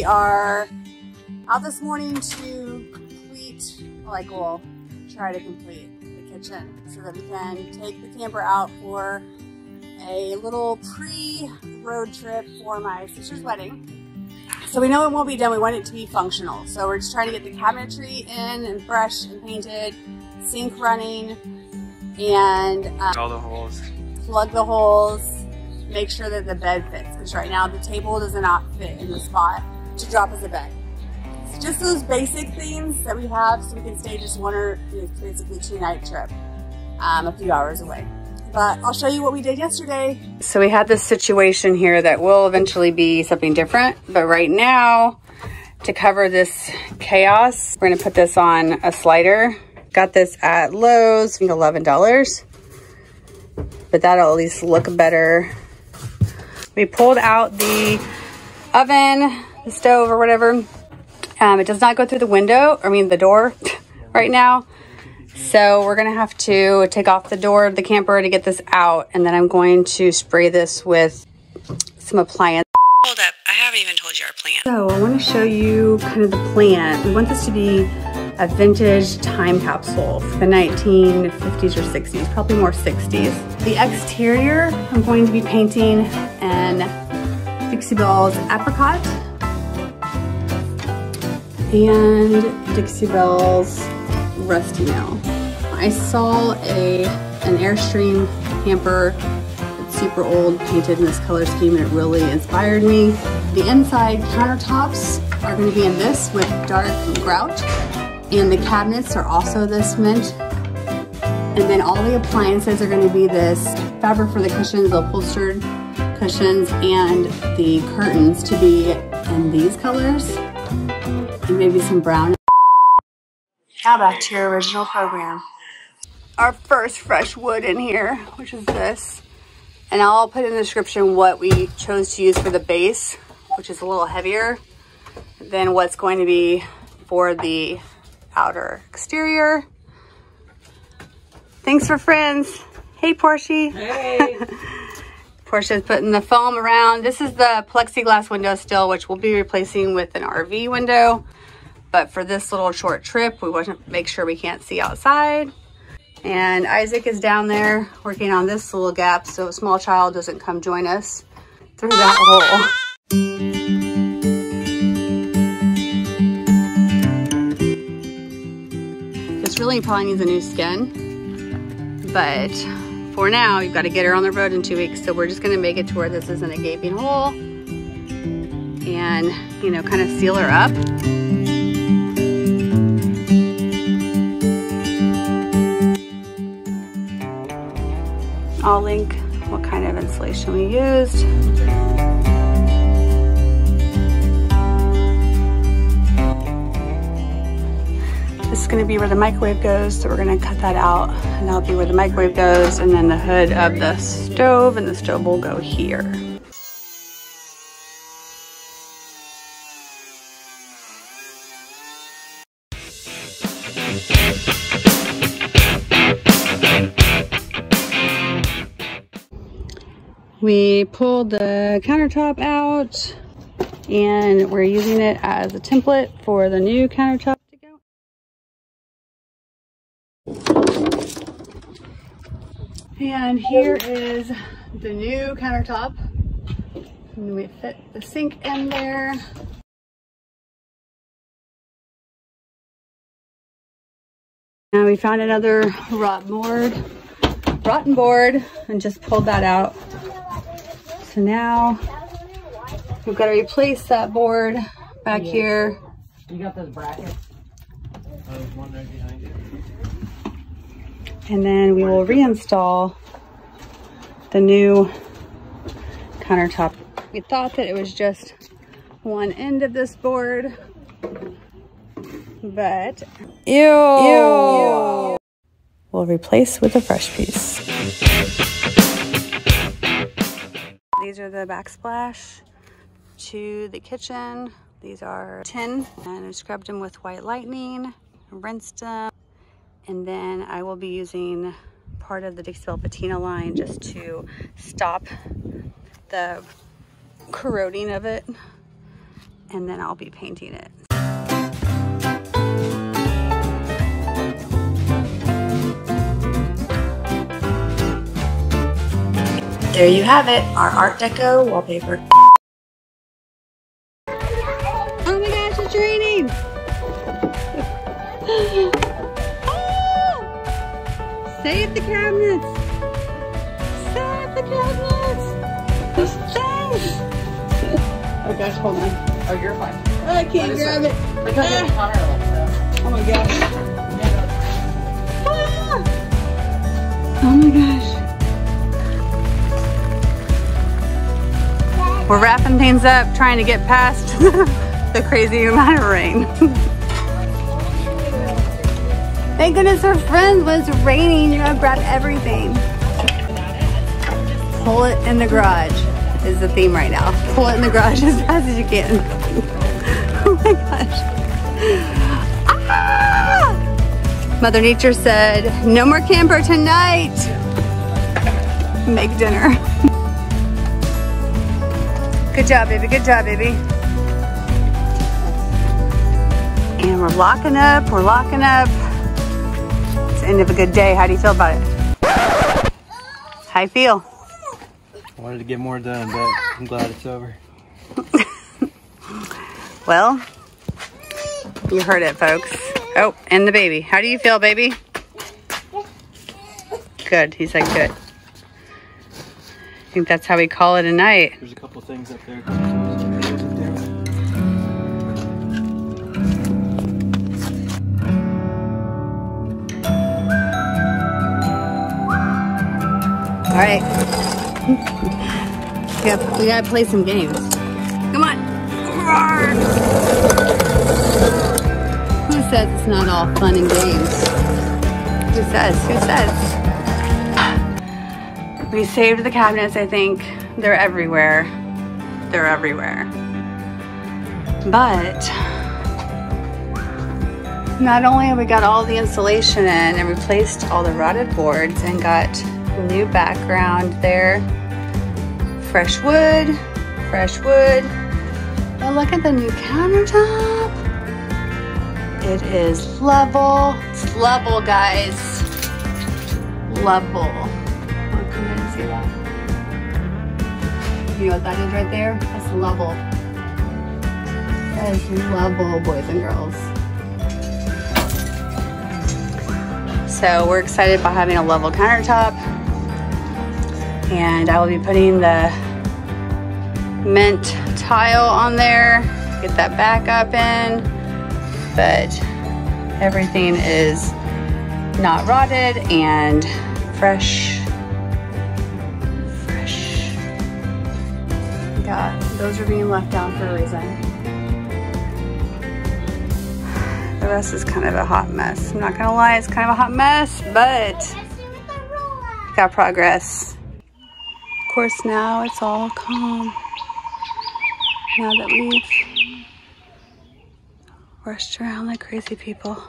We are out this morning to complete, like we'll try to complete the kitchen so that we can take the camper out for a little pre-road trip for my sister's wedding. So we know it won't be done. We want it to be functional. So we're just trying to get the cabinetry in and fresh and painted, sink running, and all the holes. Plug the holes, make sure that the bed fits. Because right now the table does not fit in the spot to drop as a bed. So just those basic things that we have so we can stay just one or basically 2-night trip a few hours away. But I'll show you what we did yesterday. So we had this situation here that will eventually be something different. But right now, to cover this chaos, we're gonna put this on a slider. Got this at Lowe's, I think $11. But that'll at least look better. We pulled out the oven, the stove or whatever. It does not go through the window, the door right now. So we're gonna have to take off the door of the camper to get this out, and then I'm going to spray this with some appliance. Hold up, I haven't even told you our plan. So I wanna show you kind of the plan. We want this to be a vintage time capsule for the 1950s or 60s, probably more 60s. The exterior, I'm going to be painting in Dixie Belle's Apricot and Dixie Belle's Rusty Nail. I saw an Airstream camper that's super old, painted in this color scheme, and it really inspired me. The inside countertops are going to be in this with dark grout, and the cabinets are also this mint. And then all the appliances are going to be this fabric for the cushions, the upholstered cushions, and the curtains to be in these colors, and maybe some brown. Now back to your original program. Our first fresh wood in here, which is this. And I'll put in the description what we chose to use for the base, which is a little heavier than what's going to be for the outer exterior. Thanks for friends. Hey, Portia. Hey. Portia's putting the foam around. This is the plexiglass window still, which we'll be replacing with an RV window. But for this little short trip, we want to make sure we can't see outside. And Isaac is down there working on this little gap so a small child doesn't come join us through that hole. This really probably needs a new skin, but for now, you've got to get her on the road in 2 weeks. So we're just gonna make it to where this isn't a gaping hole and, kind of seal her up. I'll link what kind of insulation we used. This is gonna be where the microwave goes, so we're gonna cut that out, and that'll be where the microwave goes, and then the hood of the stove, and the stove will go here. We pulled the countertop out, and we're using it as a template for the new countertop to go. And here is the new countertop. And we fit the sink in there. Now we found another rotten board and just pulled that out. So now we've got to replace that board back here. You got those brackets? There's one right behind you. And then we will reinstall the new countertop. We thought that it was just one end of this board, but ew. We'll replace with a fresh piece. These are the backsplash to the kitchen. These are tin, and I scrubbed them with white lightning, rinsed them, and then I will be using part of the Dixie Belle patina line just to stop the corroding of it. and then I'll be painting it. There you have it, our Art Deco wallpaper. Oh my gosh, it's raining! Save the cabinets! Save the cabinets! Thanks! Oh gosh, hold on. Oh, you're fine. I can't grab it. Because it's Connor, Oh my gosh. Ah! Oh my gosh. We're wrapping things up, trying to get past the crazy amount of rain. Thank goodness we're friends when it's raining. You're gonna grab everything. Pull it in the garage is the theme right now. Pull it in the garage as fast as you can. Oh my gosh. Ah! Mother Nature said, no more camper tonight. Make dinner. Good job, baby. Good job, baby. And we're locking up. We're locking up. It's the end of a good day. How do you feel about it? How you feel? I wanted to get more done, but I'm glad it's over. Well, you heard it, folks. Oh, and the baby. How do you feel, baby? Good. He said good. I think that's how we call it a night. There's a couple things up there. All right. We gotta play some games. Come on. Who says it's not all fun and games? Who says? Who says? We saved the cabinets, I think. They're everywhere. They're everywhere. But not only have we got all the insulation in and replaced all the rotted boards and got new background there, fresh wood, but look at the new countertop. It is level. It's level, guys. Level. Wanna come in and see that? You know what that is right there? That's level. That is level, boys and girls. So we're excited about having a level countertop. And I will be putting the mint tile on there, get that back up in, but everything is not rotted and fresh. Yeah, those are being left down for a reason. The rest is kind of a hot mess. I'm not gonna lie, it's kind of a hot mess, but got progress. Of course, now it's all calm. Now that we've rushed around like crazy people.